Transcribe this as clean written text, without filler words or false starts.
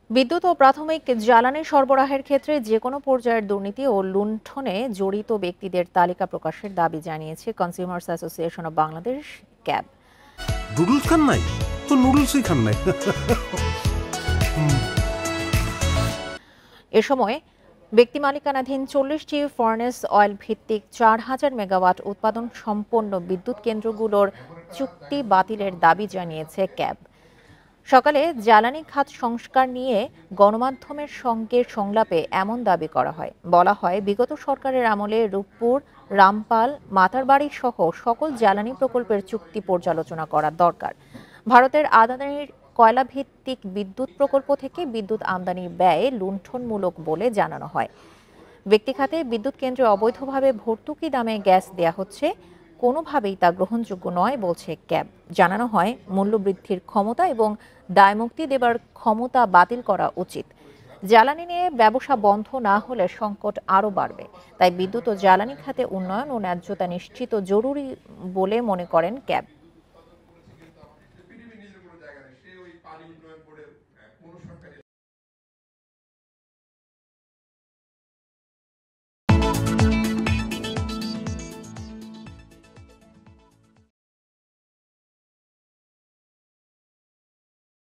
বিদ্যুৎ ও প্রাথমিক জ্বালানি সরবরাহের ক্ষেত্রে যেকোনো পর্যায়ের দুর্নীতি ও লুণ্ঠনে জড়িত ব্যক্তিদের তালিকা প্রকাশের দাবি জানিয়েছে consumers association of Bangladesh, CAB. Noodles খান নাই তো নুডলসই খান নাই। এ সময় ব্যক্তি মালিকানাধীন 40টি ফার্নেস অয়েল ভিত্তিক 4000 মেগাওয়াট উৎপাদন সম্পন্ন বিদ্যুৎ কেন্দ্রগুলোর চুক্তি বাতিলের দাবি জানিয়েছে ক্যাব। সকালে জ্বালানি খাত সংস্কার নিয়ে গণমাধ্যমের সঙ্গে সংলাপে এমন দাবি করা হয়। বলা হয়, বিগত সরকারের আমলে রূপপুর, রামপাল, মাতারবাড়ি সহ সকল জ্বালানি প্রকল্পের চুক্তি পর্যালোচনা করা দরকার। ভারতের আদানির কয়লাভিত্তিক বিদ্যুৎ প্রকল্প থেকে বিদ্যুৎ আমদানির ব্যয় লুণ্ঠনমূলক বলে জানানো হয়। ব্যক্তিখাতে বিদ্যুৎ কেন্দ্রে অবৈধভাবে ভর্তুকি দামে গ্যাস দেয়া হচ্ছে, কোনোভাবেই তা গ্রহণযোগ্য নয় বলছে ক্যাব। জানানো হয়, মূল্যবৃদ্ধির ক্ষমতা এবং দায়মুক্তি দেবার ক্ষমতা বাতিল করা উচিত। জ্বালানি নিয়ে ব্যবসা বন্ধ না হলে সংকট আরও বাড়বে। তাই বিদ্যুৎ ও জ্বালানি খাতে উন্নয়ন ও ন্যায্যতা নিশ্চিত জরুরি বলে মনে করেন ক্যাব।